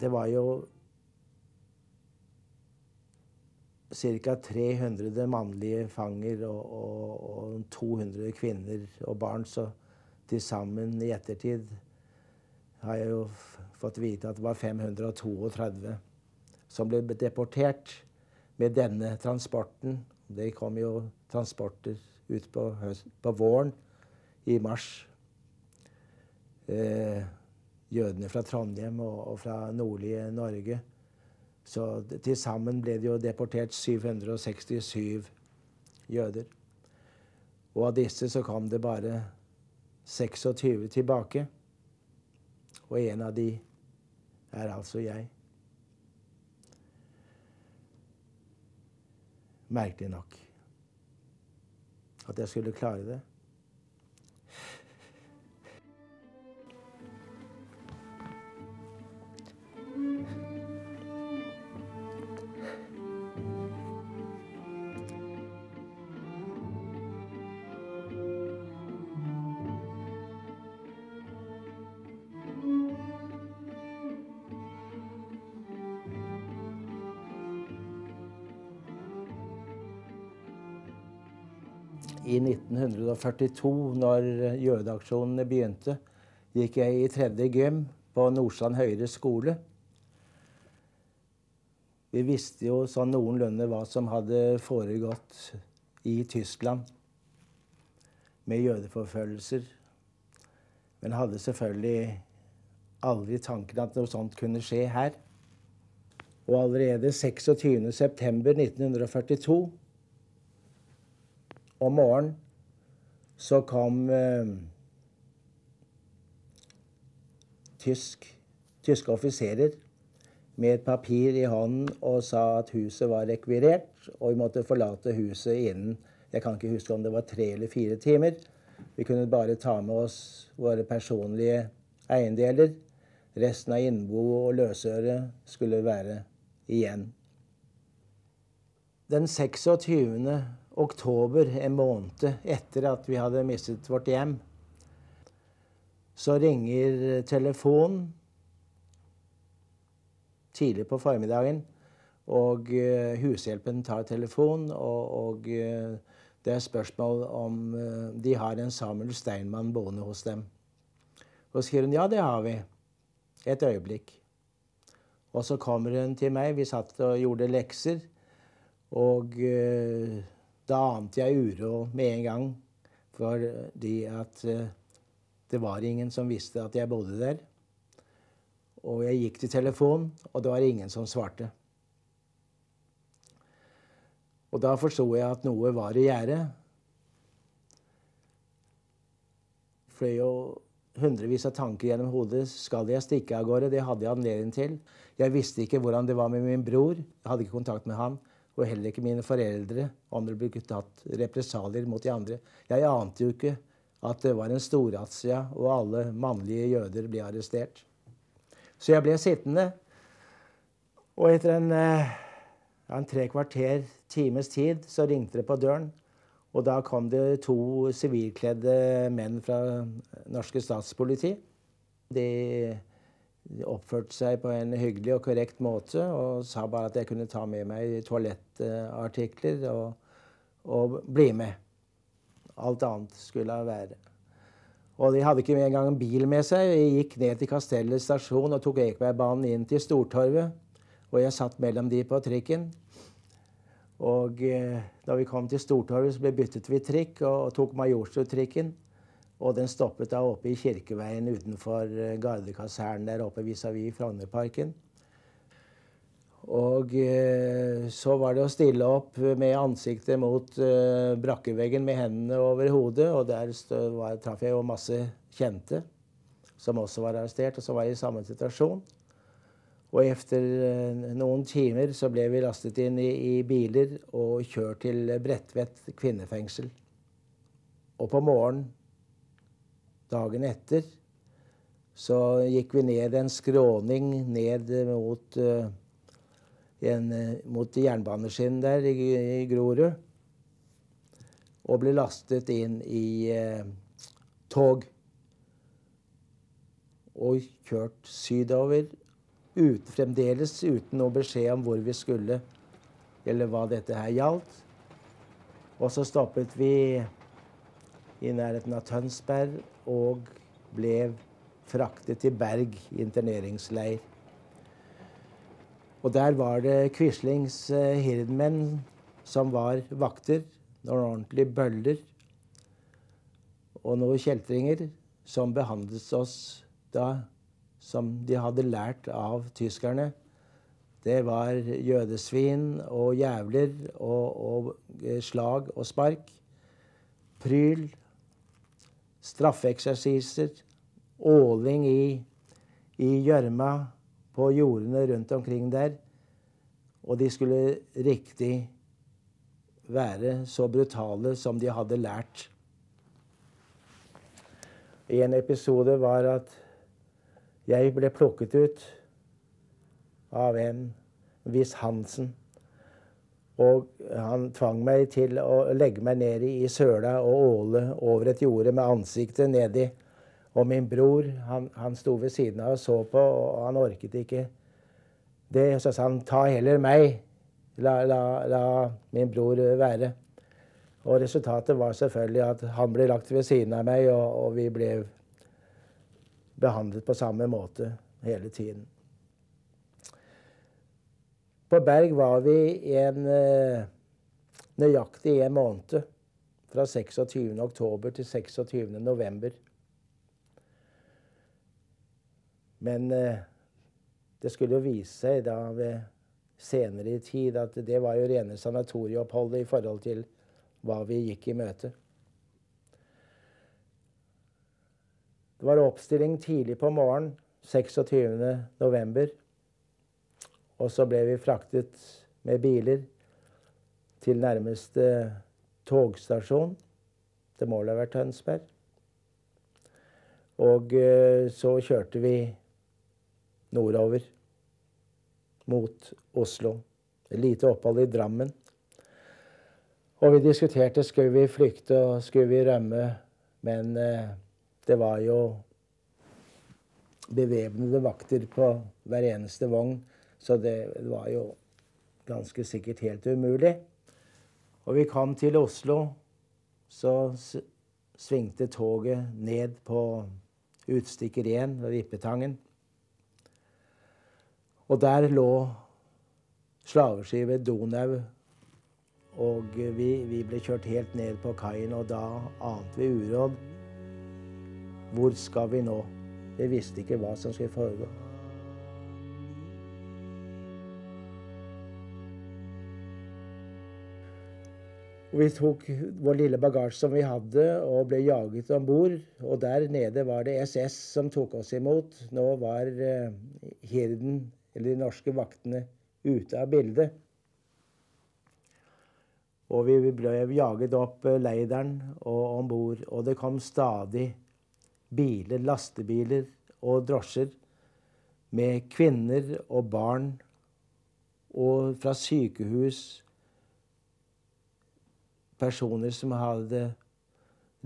det var jo ca. 300 mannlige fanger og 200 kvinner og barn, så til sammen i ettertid har jeg jo fått vite at det var 532 som ble deportert med denne transporten. Det kom jo transporter ut på våren i mars. Jødene fra Trondheim og fra nordlige Norge. Så til sammen ble det jo deportert 767 jøder. Og av disse så kom det bare 26 tilbake. Og en av de er altså jeg. Merkelig nok at jeg skulle klare det. I 1942, når jødeaksjonene begynte, gikk jeg i 3. gym på Nordstrand Høyre skole. Vi visste jo sånn noenlunde hva som hadde foregått i Tyskland med jødeforfølgelser. Men hadde selvfølgelig aldri tanken at noe sånt kunne skje her. Og allerede 26. september 1942 om morgenen så kom tyske offiserer med et papir i hånden og sa at huset var rekvirert, og vi måtte forlate huset innen, jeg kan ikke huske om det var 3 eller 4 timer. Vi kunne bare ta med oss våre personlige eiendeler. Resten av innbo og løsøre skulle være igjen. Den 26. oktober, en måned etter at vi hadde mistet vårt hjem, så ringer telefonen tidlig på formiddagen, og hushjelpen tar telefonen, og det er spørsmål om de har en Samuel Steinmann boende hos dem. Og så sier hun, ja, det har vi. Et øyeblikk. Og så kommer hun til meg, vi satt og gjorde lekser, og da ante jeg uro med en gang, fordi at det var ingen som visste at jeg bodde der. Og jeg gikk til telefonen, og det var ingen som svarte. Og da forstod jeg at noe var i gjære. Fløy jo hundrevis av tanker gjennom hodet. Skal jeg stikke av gårde? Det hadde jeg anledning til. Jeg visste ikke hvordan det var med min bror. Jeg hadde ikke kontakt med han. Og heller ikke mine foreldre, om det ble tatt represalier mot de andre. Jeg ante jo ikke at det var en storrazzia, og alle mannlige jøder ble arrestert. Så jeg ble sittende, og etter en 3/4 times tid så ringte det på døren, og da kom det 2 sivilkledde menn fra norske statspoliti. De oppførte seg på en hyggelig og korrekt måte og sa bare at jeg kunne ta med meg toalettartikler og bli med. Alt annet skulle være. Og de hadde ikke engang en bil med seg. Jeg gikk ned til Kastellet stasjon og tok Ekebergbanen inn til Stortorvet. Og jeg satt mellom de på trikken. Og da vi kom til Stortorvet så ble byttet vi trikk og tok Majorstuen-trikken. Og den stoppet da oppe i Kirkeveien utenfor Gardekasernen der oppe vis-à-vis Frognerparken. Og så var det å stille opp med ansiktet mot brakkeveggen med hendene over hodet, og der traff jeg jo masse kjente som også var arrestert, og så var jeg i samme situasjon. Og etter noen timer så ble vi lastet inn i biler og kjørt til Bredtvet kvinnefengsel. Og på morgenen dagen etter så gikk vi ned en skråning ned mot jernbaneskinnen der i Grorud, og ble lastet inn i tog og kjørt sydover fremdeles uten noe beskjed om hvor vi skulle, eller hva dette her gjaldt. Og så stoppet vi i nærheten av Tønsberg og ble fraktet til Berg interneringsleir. Og der var det Quislings hirdenmenn som var vakter, noen ordentlige bøller og noen kjeltringer som behandlet oss da som de hadde lært av tyskerne. Det var jødesvin og jævler og slag og spark, pryl, straffeeksersiser, åling i gjørma på jordene rundt omkring der. Og de skulle riktig være så brutale som de hadde lært. En episode var at jeg ble plukket ut av en viss Hansen. Og han tvang meg til å legge meg ned i søla og åle over et jorde med ansiktet nedi. Og min bror, han sto ved siden av og så på, og han orket ikke det. Så sa han, ta heller meg, la min bror være. Og resultatet var selvfølgelig at han ble lagt ved siden av meg, og vi ble behandlet på samme måte hele tiden. På Berg var vi nøyaktig en måned, fra 26. oktober til 26. november. Men det skulle jo vise seg da ved senere i tid at det var jo rene sanatorieoppholdet i forhold til hva vi gikk i møte. Det var oppstilling tidlig på morgen, 26. november. Og så ble vi fraktet med biler til nærmeste togstasjon. Det må ha vært Tønsberg. Og så kjørte vi nordover mot Oslo. Et lite opphold i Drammen. Og vi diskuterte, skulle vi flykte og skulle vi rømme, men det var jo bevæpnede vakter på hver eneste vogn, så det var jo ganske sikkert helt umulig. Og vi kom til Oslo, så svingte toget ned på utstikker 1 ved Vippetangen. Og der lå slaveskipet Donau, og vi ble kjørt helt ned på kaien, og da ante vi uråd. Hvor skal vi nå? Vi visste ikke hva som skulle foregå. Vi tok vår lille bagasje som vi hadde, og ble jaget ombord. Og der nede var det SS som tok oss imot. Nå var hirden, eller de norske vaktene, ute av bildet. Og vi ble jaget opp leideren og ombord. Og det kom stadig biler, lastebiler og drosjer med kvinner og barn, og fra sykehus, personer som hadde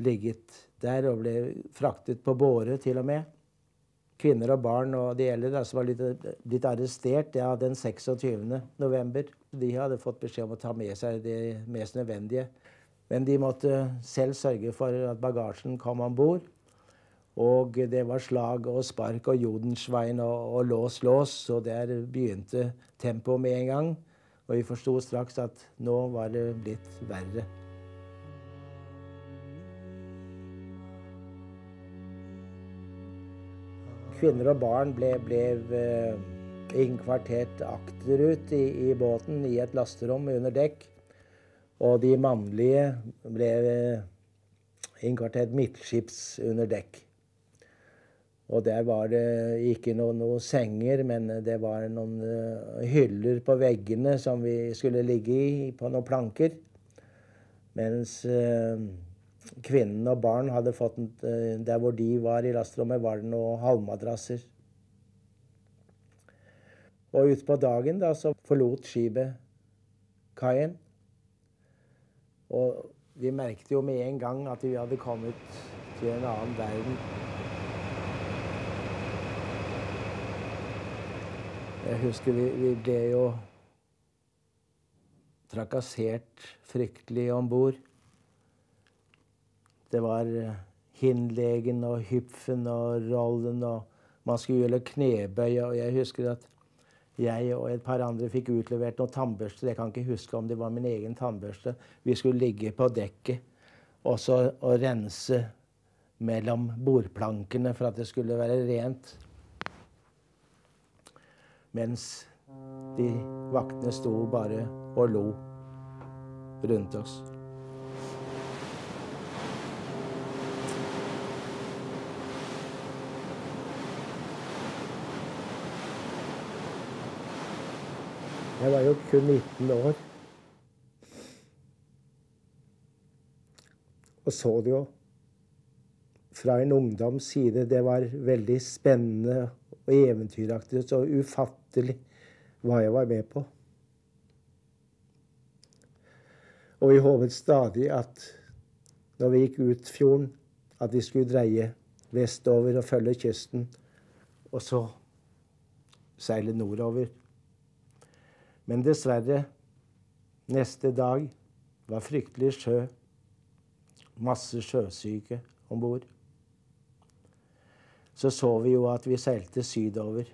ligget der og ble fraktet på båre til og med. Kvinner og barn og de eldre som var blitt arrestert den 26. november. De hadde fått beskjed om å ta med seg det mest nødvendige. Men de måtte selv sørge for at bagasjen kom ombord. Og det var slag og spark og Jodenschwein og lås, så der begynte tempoet med en gang. Og vi forstod straks at nå var det blitt verre. Kvinner og barn ble innkvartert akterut i båten i et lasterom under dekk. Og de mannlige ble innkvartert midtskips under dekk. Og der var det ikke noen senger, men det var noen hyller på veggene som vi skulle ligge i på noen planker. Mens kvinnen og barn hadde fått, der hvor de var i lasterommet, var det noen halmmadrasser. Og ut på dagen da, så forlot skipet kaien. Og vi merket jo med en gang at vi hadde kommet til en annen verden. Jeg husker vi ble jo trakassert fryktelig om bord. Det var Hindlegen og Hypfen og Rollen, og man skulle gjøre knebøy. Og jeg husker at jeg og et par andre fikk utlevert noen tannbørster. Jeg kan ikke huske om det var min egen tannbørste. Vi skulle ligge på dekket og rense mellom bordplankene for at det skulle være rent. Mens de vaktene sto bare og lo rundt oss. Jeg var jo kun 19 år. Og så det jo fra en ungdoms side. Det var veldig spennende og eventyraktig, så ufattelig hva jeg var med på. Og vi håpet stadig at når vi gikk ut fjorden, at vi skulle dreie vestover og følge kysten, og så seile nordover. Men dessverre, neste dag var fryktelig sjø. Masse sjøsyke om bord. Så vi jo at vi seilte sydover.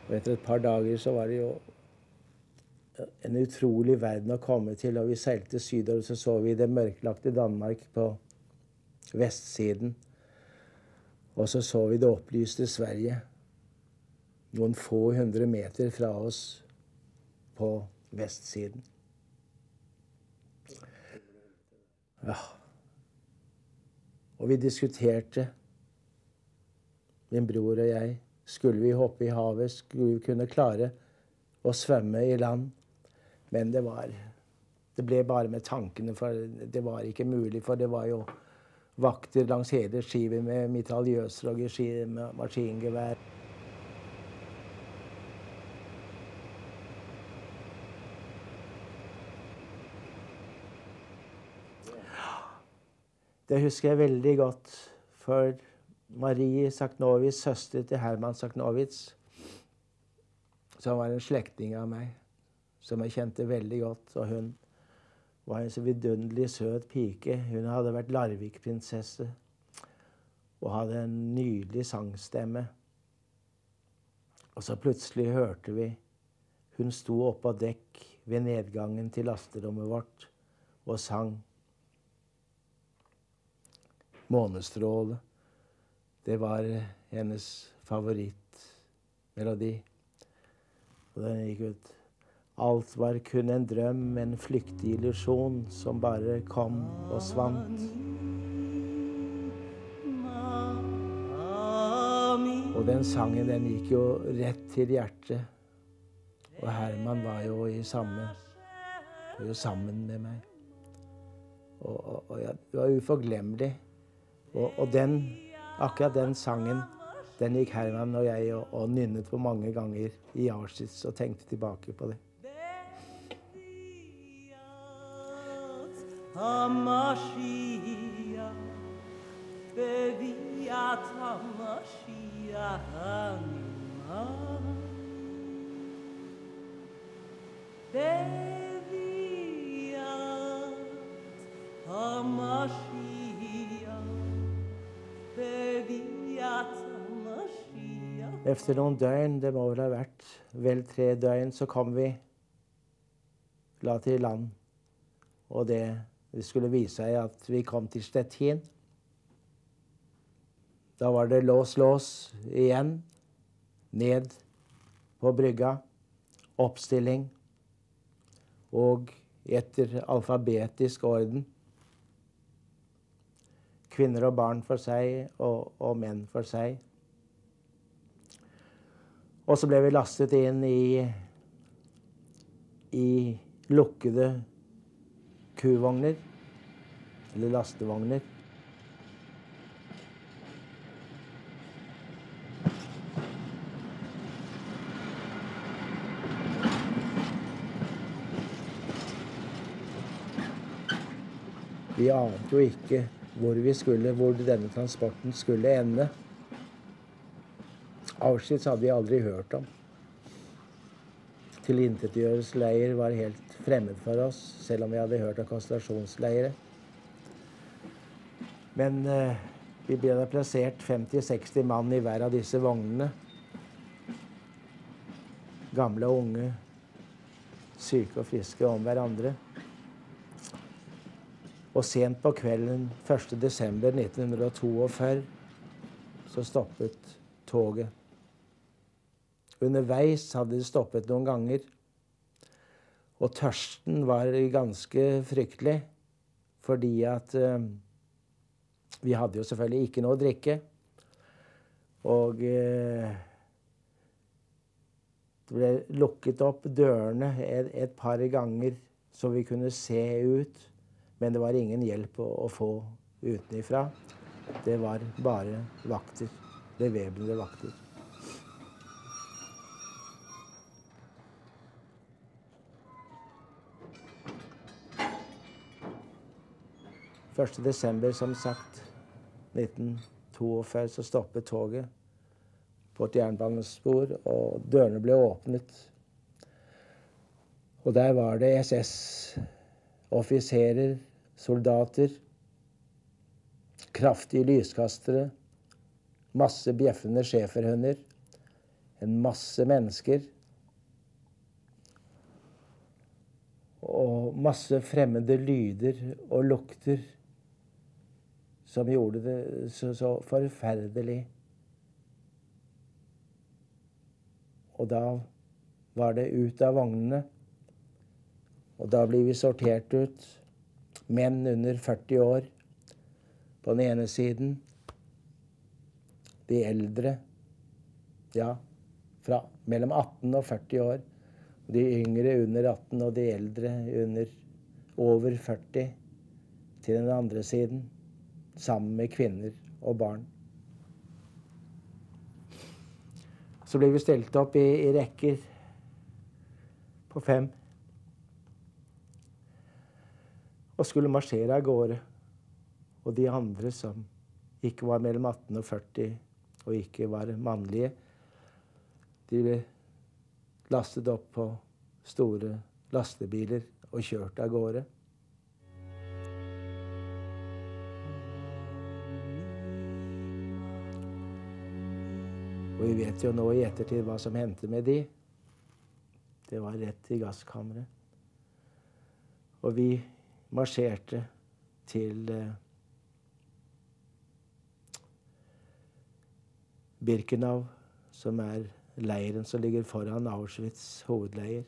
Og etter et par dager så var det jo en utrolig verden å komme til, og vi seilte sydover, så vi det mørklagte Danmark på vestsiden. Og så vi det opplyste Sverige, noen få 100 meter fra oss på vestsiden. Ja. Og vi diskuterte, min bror og jeg, skulle vi hoppe i havet, skulle vi kunne klare å svømme i land. Men det ble bare med tankene, for det var ikke mulig, for det var jo vakter langs hele skipet med mitraljøser og maskingevær. Det husker jeg veldig godt, for Marie Sakhnovic, søster til Herman Sakhnovic, som var en slektning av meg, som jeg kjente veldig godt, og hun var en så vidunderlig søt pike. Hun hadde vært Larvik-prinsesse og hadde en nydelig sangstemme. Og så plutselig hørte vi hun sto oppe på dekk ved nedgangen til lasterommet vårt og sang Månestråle. Det var hennes favorittmelodi. Og den gikk ut. Alt var kun en drøm, en flyktig illusjon som bare kom og svant. Og den sangen, den gikk jo rett til hjertet. Og Herman var jo sammen med meg. Og ja, det var uforglemmelig. Og akkurat den sangen, den gikk Herman og jeg og nynnet på mange ganger i Auschwitz og tenkte tilbake på det. Efter noen døgn, det må vel ha vært vel 3 døgn, så kom vi til land. Og det skulle vise seg at vi kom til Stettin. Da var det lås igjen, ned på brygga, oppstilling, og etter alfabetisk orden. Kvinner og barn for seg, og menn for seg. Og så ble vi lastet inn i lukkede kuvogner, eller lastevogner. Vi ante jo ikke hvor denne transporten skulle ende. Auschwitz hadde vi aldri hørt om. Tilintetgjørelsesleir var helt fremmed for oss, selv om vi hadde hørt om konsentrasjonsleire. Men vi ble da plassert 50-60 mann i hver av disse vognene. Gamle og unge, syke og friske om hverandre. Og sent på kvelden 1. desember 1942 så stoppet toget. Underveis hadde det stoppet noen ganger, og tørsten var ganske fryktelig, fordi at vi hadde jo selvfølgelig ikke noe å drikke, og det ble lukket opp dørene et par ganger så vi kunne se ut, men det var ingen hjelp å få utenifra. Det var bare vakter, bevæpnede vakter. 1. desember, som sagt, 1942, så stoppet toget på et jernbanespor, og dørene ble åpnet. Og der var det SS-offiserer, soldater, kraftige lyskastere, masse bjeffende schæferhunder, en masse mennesker, og masse fremmede lyder og lukter som gjorde det så forferdelig. Og da var det ut av vognene, og da blir vi sortert ut. Menn under 40 år på den ene siden. De eldre, ja, fra mellom 18 og 40 år. De yngre under 18 og de eldre under over 40 til den andre siden, sammen med kvinner og barn. Så ble vi stelt opp i rekker på 5 og skulle marsjere av gårde. Og de andre som ikke var mellom 18 og 40 og ikke var mannlige, de ble lastet opp på store lastebiler og kjørt av gårde. Og vi vet jo nå i ettertid hva som hendte med de. Det var rett i gasskammeret. Og vi marsjerte til Birkenau, som er leiren som ligger foran Auschwitz hovedleir.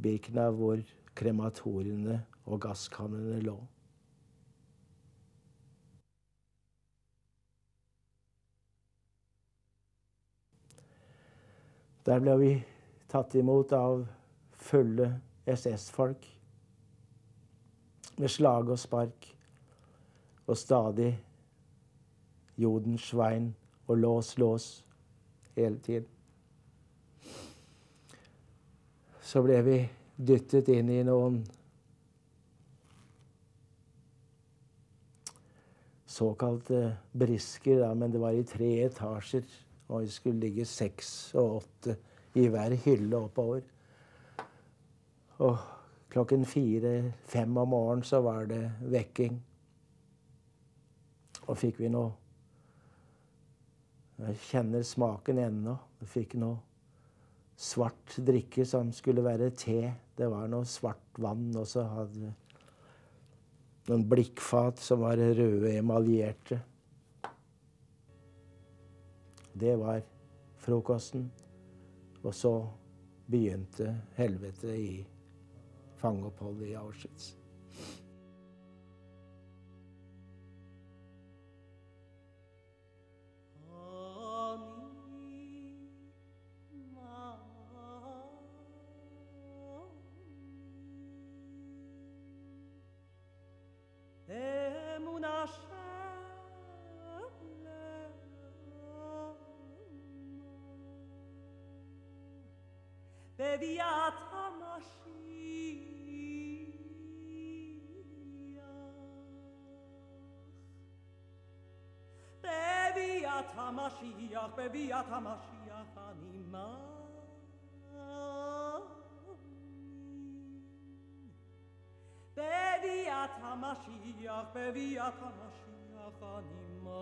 Birkenau, hvor krematoriene og gasskamrene lå. Der ble vi tatt imot av fulle SS-folk med slag og spark og stadig Jodenschwein og lås hele tiden. Så ble vi dyttet inn i noen såkalte brisker, da, men det var i 3 etasjer, og vi skulle ligge 6 og 8 i hver hylle oppover. Og klokken 4-5 om morgenen så var det vekking. Og fikk vi noe, jeg kjenner smaken ennå, vi fikk noe svart drikke som skulle være te. Det var noe svart vann, og så hadde noen blikkfat som var røde emaljerte. Det var frokosten, og så begynte helvete i fangeoppholdet i Auschwitz. Beviata Mashiach המשיח, בביאת המשיח אני מאמין. בביאת המשיח, בביאת המשיח אני מאמין.